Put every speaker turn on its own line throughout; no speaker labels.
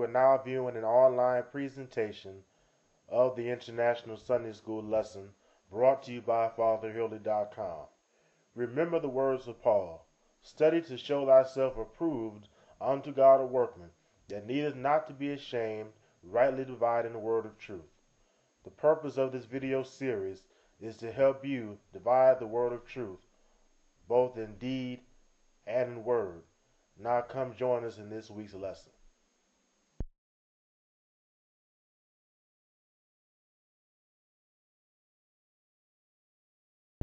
are now viewing an online presentation of the International Sunday School lesson brought to you by FatherHurley.com. Remember the words of Paul, "Study to show thyself approved unto God, a workman, that needeth not to be ashamed, rightly dividing the word of truth." The purpose of this video series is to help you divide the word of truth, both in deed and in word. Now come join us in this week's lesson.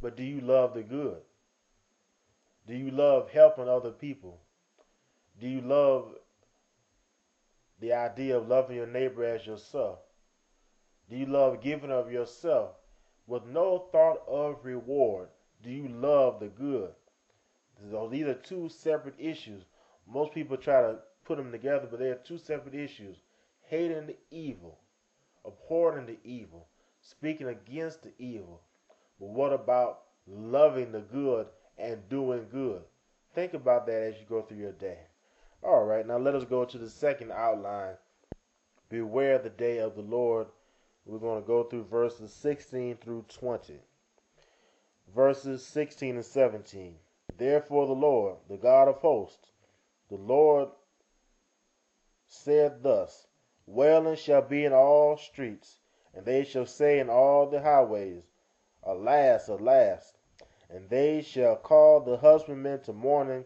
But do you love the good? Do you love helping other people? Do you love the idea of loving your neighbor as yourself? Do you love giving of yourself with no thought of reward? Do you love the good? These are two separate issues. Most people try to put them together, but they are two separate issues. Hating the evil, abhorring the evil, speaking against the evil. But what about loving the good and doing good? Think about that as you go through your day. All right, now let us go to the second outline. Beware the day of the Lord. We're going to go through verses 16 through 20. Verses 16 and 17. Therefore the Lord, the God of hosts, the Lord said thus, Wailing shall be in all streets, and they shall say in all the highways, Alas, alas! And they shall call the husbandmen to mourning,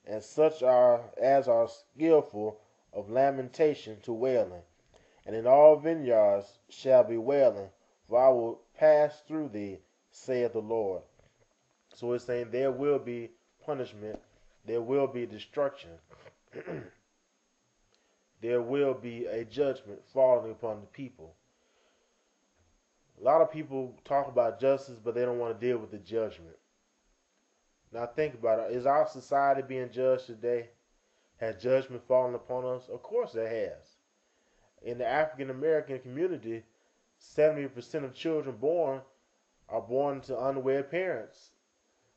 and such as are skillful of lamentation to wailing. And in all vineyards shall be wailing, for I will pass through thee, saith the Lord. So it's saying there will be punishment, there will be destruction, there will be a judgment falling upon the people. A lot of people talk about justice, but they don't want to deal with the judgment. Now think about it. Is our society being judged today? Has judgment fallen upon us? Of course it has. In the African American community, 70% of children born are born to unwed parents.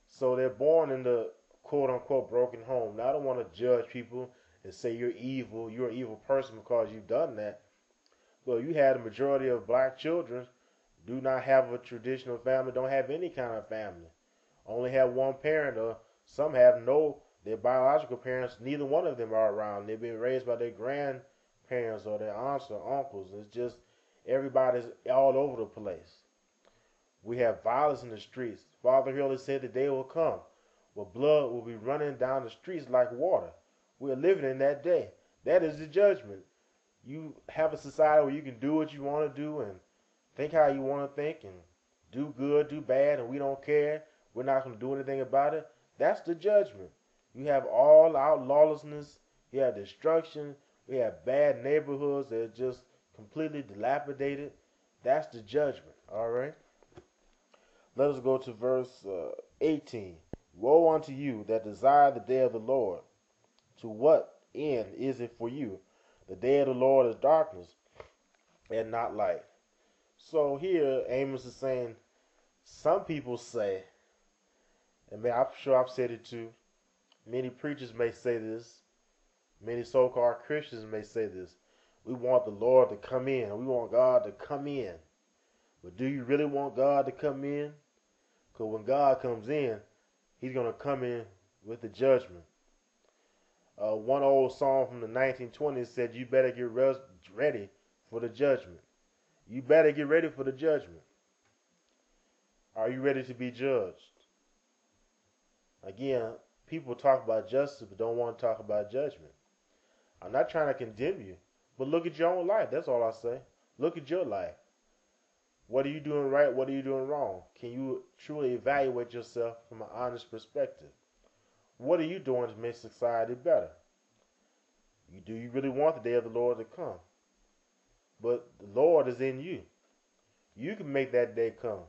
So they're born in the quote-unquote broken home. Now I don't want to judge people and say you're evil, you're an evil person because you've done that. Well, you had a majority of black children do not have a traditional family, don't have any kind of family. Only have one parent, or some have their biological parents, neither one of them are around. They've been raised by their grandparents or their aunts or uncles. It's just everybody's all over the place. We have violence in the streets. Father Hurley said the day will come where blood will be running down the streets like water. We're living in that day. That is the judgment. You have a society where you can do what you want to do and think how you want to think and do good, do bad, and we don't care. We're not going to do anything about it. That's the judgment. You have all out lawlessness. You have destruction. We have bad neighborhoods that are just completely dilapidated. That's the judgment. All right. Let us go to verse 18. Woe unto you that desire the day of the Lord. To what end is it for you? The day of the Lord is darkness and not light. So here Amos is saying, some people say, and I'm sure I've said it too, many preachers may say this, many so-called Christians may say this, we want the Lord to come in, we want God to come in. But do you really want God to come in? Because when God comes in, he's going to come in with the judgment. One old song from the 1920s said, you better get ready for the judgment. You better get ready for the judgment. Are you ready to be judged? Again, people talk about justice but don't want to talk about judgment. I'm not trying to condemn you, but look at your own life. That's all I say. Look at your life. What are you doing right? What are you doing wrong? Can you truly evaluate yourself from an honest perspective? What are you doing to make society better? Do you really want the day of the Lord to come? But the Lord is in you. You can make that day come.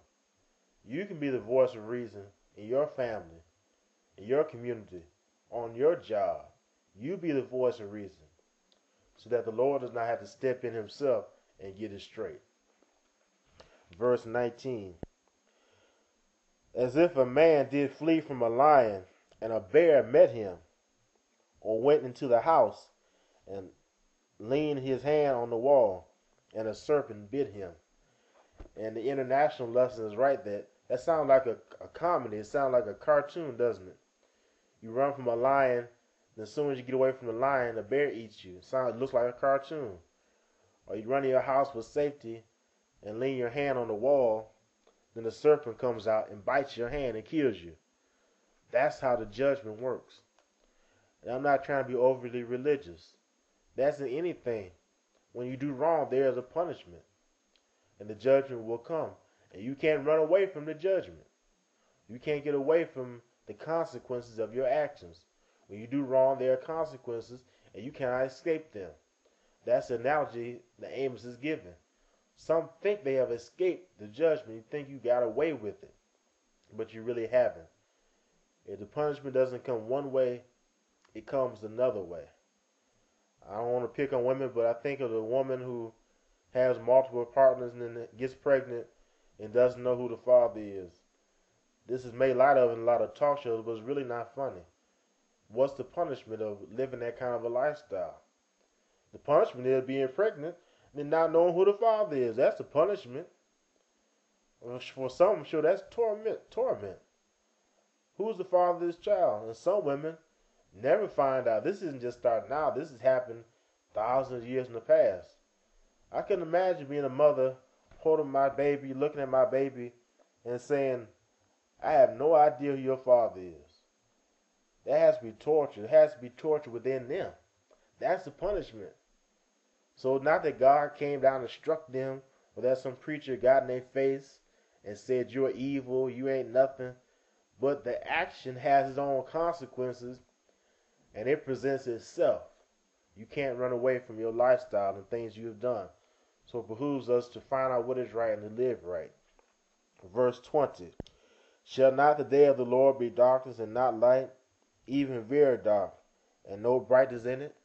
You can be the voice of reason in your family, in your community, on your job. You be the voice of reason so that the Lord does not have to step in himself and get it straight. Verse 19. As if a man did flee from a lion and a bear met him, or went into the house and leaned his hand on the wall, and a serpent bit him. And the international lesson is right that sounds like a comedy. It sounds like a cartoon, doesn't it? You run from a lion, and as soon as you get away from the lion, a bear eats you. It looks like a cartoon. Or you run to your house for safety and lean your hand on the wall, then the serpent comes out and bites your hand and kills you. That's how the judgment works. And I'm not trying to be overly religious. That's in anything. When you do wrong, there is a punishment. And the judgment will come. And you can't run away from the judgment. You can't get away from the consequences of your actions. When you do wrong, there are consequences, and you cannot escape them. That's the analogy that Amos is giving. Some think they have escaped the judgment. You think you got away with it, but you really haven't. If the punishment doesn't come one way, it comes another way. I don't want to pick on women, but I think of the woman who has multiple partners and then gets pregnant and doesn't know who the father is. This is made light of in a lot of talk shows, but it's really not funny. What's the punishment of living that kind of a lifestyle? The punishment is being pregnant and not knowing who the father is. That's the punishment. For some, I'm sure that's torment. Who's the father of this child? And some women never find out. This isn't just starting out. This has happened thousands of years in the past. I can imagine being a mother, holding my baby, looking at my baby, and saying, I have no idea who your father is. That has to be torture. It has to be torture within them. That's the punishment. So not that God came down and struck them, or that some preacher got in their face and said, you're evil, you ain't nothing. But the action has its own consequences, and it presents itself. You can't run away from your lifestyle and things you have done. So it behooves us to find out what is right and to live right. Verse 20. Shall not the day of the Lord be darkness and not light, even very dark, and no brightness in it?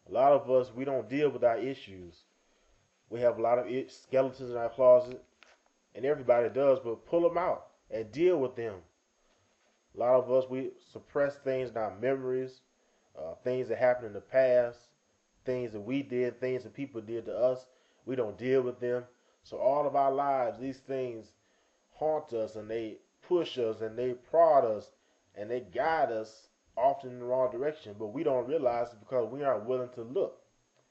A lot of us, we don't deal with our issues. We have a lot of skeletons in our closet, and everybody does, but pull them out and deal with them. A lot of us, we suppress things in our memories, things that happened in the past, things that we did, things that people did to us. We don't deal with them. So all of our lives, these things haunt us, and they push us, and they prod us, and they guide us often in the wrong direction. But we don't realize it because we aren't willing to look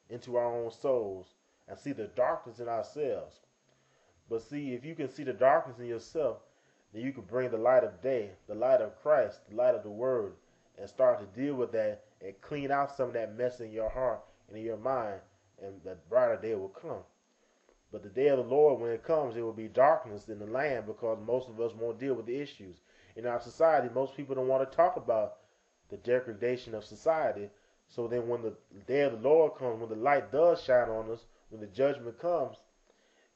into our own souls and see the darkness in ourselves. But see, if you can see the darkness in yourself, then you can bring the light of day, the light of Christ, the light of the Word, and start to deal with that and clean out some of that mess in your heart and in your mind, and the brighter day will come. But the day of the Lord, when it comes, it will be darkness in the land because most of us won't deal with the issues. In our society, most people don't want to talk about the degradation of society. So then when the day of the Lord comes, when the light does shine on us, when the judgment comes,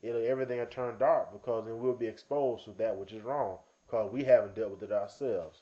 everything will turn dark because then we'll be exposed to that which is wrong because we haven't dealt with it ourselves.